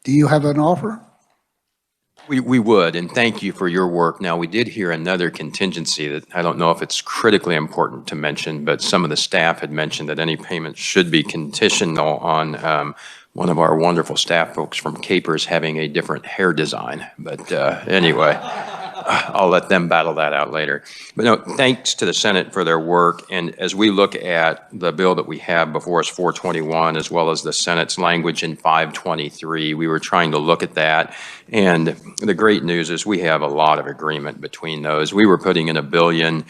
Do you have an offer? We would, and thank you for your work. Now, we did hear another contingency that I don't know if it's critically important to mention, but some of the staff had mentioned that any payment should be conditional on one of our wonderful staff folks from Capers having a different hair design. But anyway, I'll let them battle that out later. But no, thanks to the Senate for their work. And as we look at the bill that we have before us, 421, as well as the Senate's language in 523, we were trying to look at that. And the great news is we have a lot of agreement between those. We were putting in $1 billion.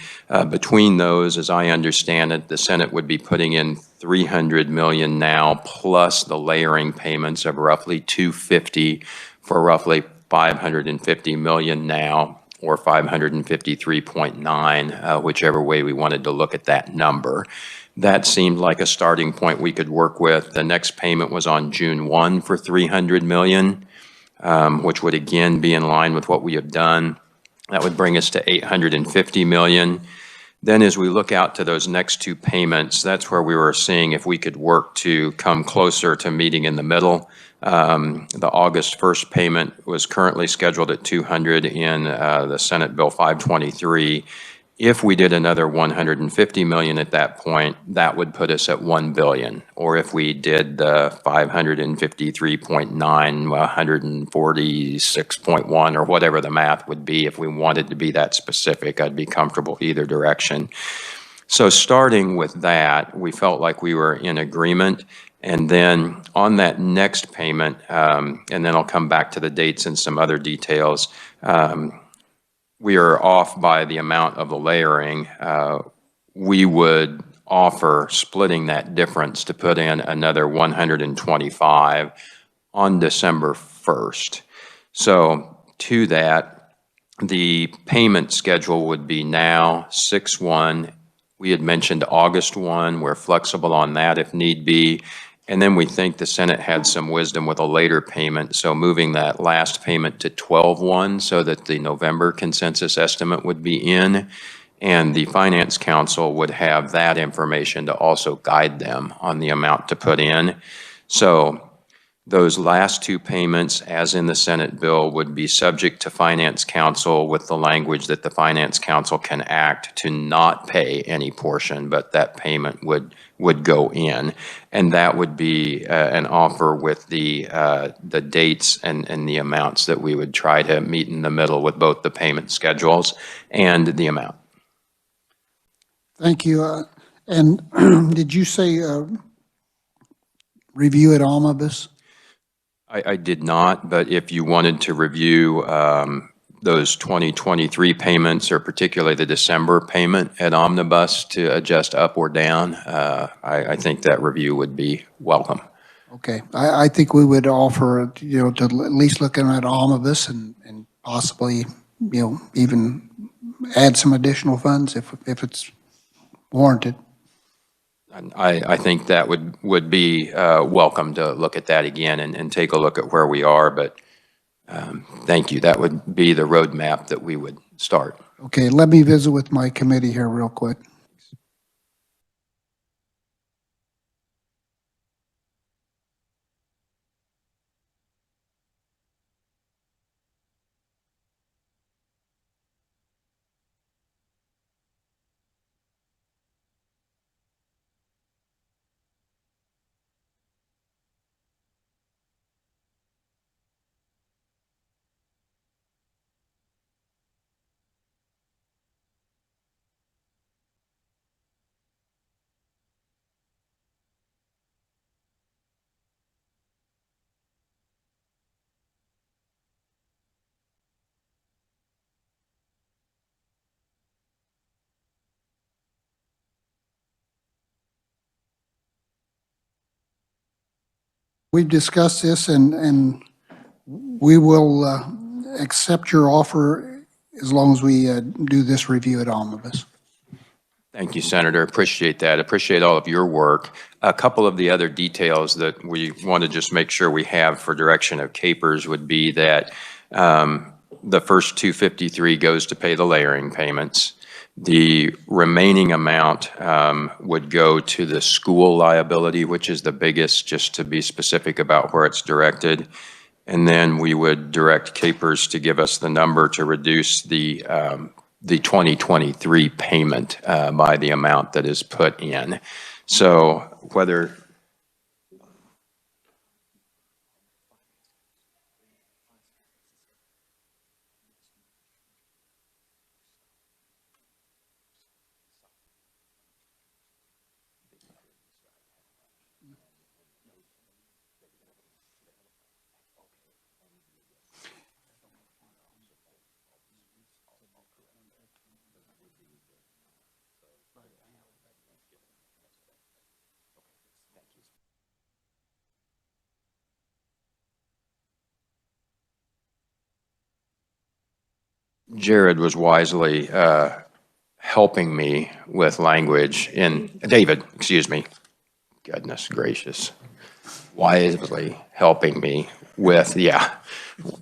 Between those, as I understand it, the Senate would be putting in $300 million now, plus the layering payments of roughly $250 for roughly $550 million now, or 553.9, whichever way we wanted to look at that number. That seemed like a starting point we could work with. The next payment was on June 1 for $300 million, which would again be in line with what we have done. That would bring us to $850 million. Then as we look out to those next two payments, that's where we were seeing if we could work to come closer to meeting in the middle. The August 1st payment was currently scheduled at $200 in the Senate Bill 523. If we did another $150 million at that point, that would put us at $1 billion. Or if we did the 553.9, 146.1, or whatever the math would be, if we wanted to be that specific, I'd be comfortable either direction. So starting with that, we felt like we were in agreement. And then on that next payment, and then I'll come back to the dates and some other details, we are off by the amount of the layering. We would offer splitting that difference to put in another 125 on December 1st. So to that, the payment schedule would be now 6/1. We had mentioned August 1. We're flexible on that if need be. And then we think the Senate had some wisdom with a later payment, so moving that last payment to 12/1 so that the November consensus estimate would be in, and the Finance Council would have that information to also guide them on the amount to put in. So those last two payments, as in the Senate bill, would be subject to Finance Council with the language that the Finance Council can act to not pay any portion, but that payment would go in. And that would be an offer with the dates and the amounts that we would try to meet in the middle with both the payment schedules and the amount. Thank you. And did you say review at omnibus? I did not, but if you wanted to review those 2023 payments, or particularly the December payment at omnibus to adjust up or down, I think that review would be welcome. Okay, I think we would offer, to at least looking at omnibus and possibly, even add some additional funds if it's warranted. I think that would be welcome to look at that again and take a look at where we are, but thank you. That would be the roadmap that we would start. Okay, let me visit with my committee here real quick. We've discussed this and we will accept your offer as long as we do this review at omnibus. Thank you, Senator. Appreciate that. Appreciate all of your work. A couple of the other details that we want to just make sure we have for direction of Capers would be that the first 253 goes to pay the layering payments. The remaining amount would go to the school liability, which is the biggest, just to be specific about where it's directed. And then we would direct Capers to give us the number to reduce the 2023 payment by the amount that is put in. So whether Jared was wisely helping me with language David, excuse me, goodness gracious, wisely helping me with,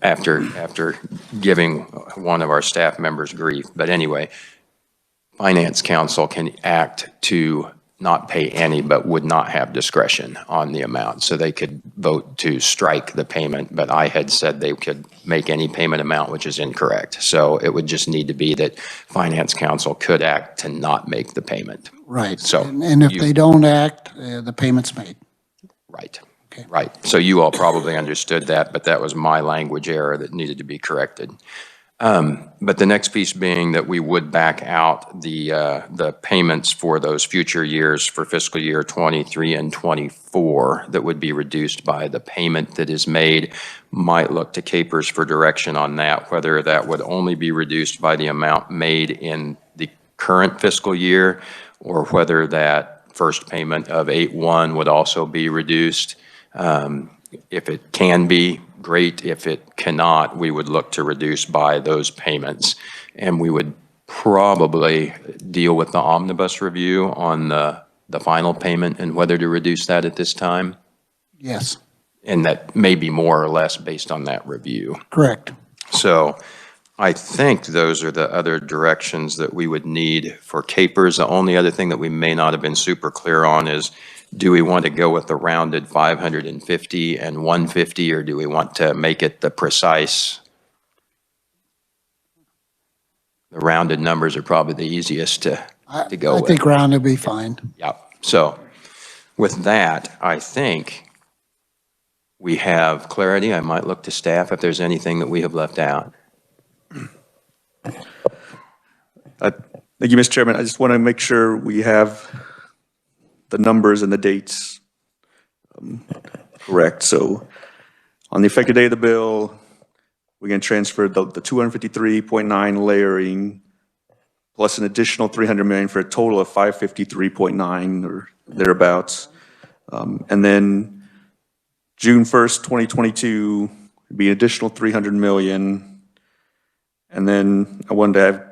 after giving one of our staff members grief. But anyway, Finance Council can act to not pay any, but would not have discretion on the amount. So they could vote to strike the payment, but I had said they could make any payment amount, which is incorrect. So it would just need to be that Finance Council could act to not make the payment. Right. So and if they don't act, the payment's made. Right. Okay. Right. So you all probably understood that, but that was my language error that needed to be corrected. But the next piece being that we would back out the payments for those future years for fiscal year 23 and 24 that would be reduced by the payment that is made. Might look to Capers for direction on that, whether that would only be reduced by the amount made in the current fiscal year, or whether that first payment of 8/1 would also be reduced. If it can be, great. If it cannot, we would look to reduce by those payments. And we would probably deal with the omnibus review on the final payment and whether to reduce that at this time. Yes. And that may be more or less based on that review. Correct. So I think those are the other directions that we would need for Capers. The only other thing that we may not have been super clear on is, do we want to go with the rounded 550 and 150, or do we want to make it the precise? The rounded numbers are probably the easiest to go with. I think round would be fine. Yeah. So with that, I think we have clarity. I might look to staff if there's anything that we have left out. Thank you, Mr. Chairman. I just want to make sure we have the numbers and the dates correct. So on the effective date of the bill, we can transfer the 253.9 layering plus an additional 300 million for a total of 553.9 or thereabouts. And then June 1st, 2022 would be an additional 300 million. And then I wanted to have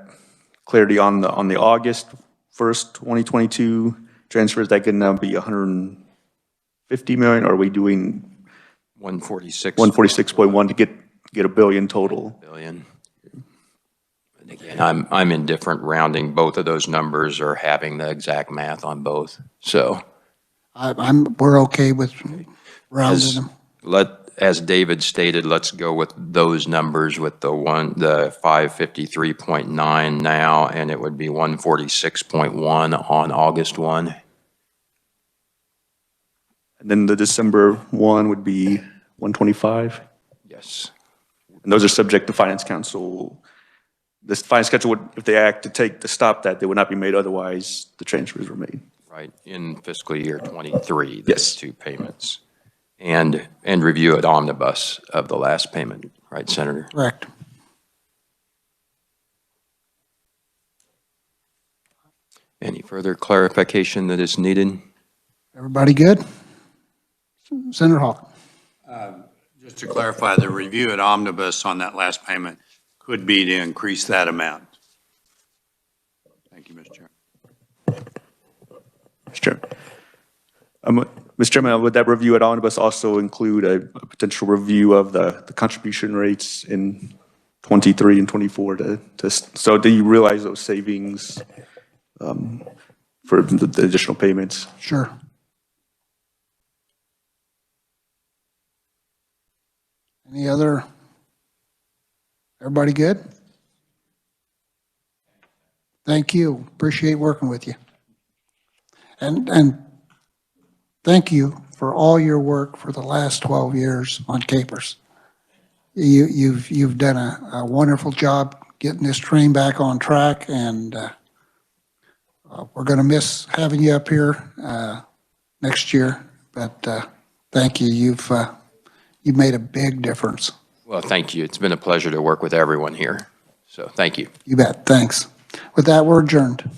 clarity on the August 1st, 2022 transfers. That could now be 150 million, or are we doing 146.1 to get a billion total? Billion. And again, I'm indifferent rounding both of those numbers or having the exact math on both. So we're okay with rounding them. As David stated, let's go with those numbers with the 553.9 now, and it would be 146.1 on August 1. And then the December 1 would be 125? Yes. And those are subject to Finance Council. The Finance Council would, if they act to stop that, they would not be made, otherwise the transfers were made. Right, in fiscal year 23, those Yes. two payments. And review at omnibus of the last payment, right, Senator? Correct. Any further clarification that is needed? Everybody good? Senator Hawk. Just to clarify, the review at omnibus on that last payment could be to increase that amount. Thank you, Mr. Chairman. Mr. Chairman. Mr. Chairman, would that review at omnibus also include a potential review of the contribution rates in 23 and 24 so do you realize those savings for the additional payments? Sure. Any other? Everybody good? Thank you. Appreciate working with you. And thank you for all your work for the last 12 years on Capers. You've done a wonderful job getting this train back on track, and we're going to miss having you up here next year. But thank you. You've made a big difference. Well, thank you. It's been a pleasure to work with everyone here. So thank you. You bet. Thanks. With that, we're adjourned.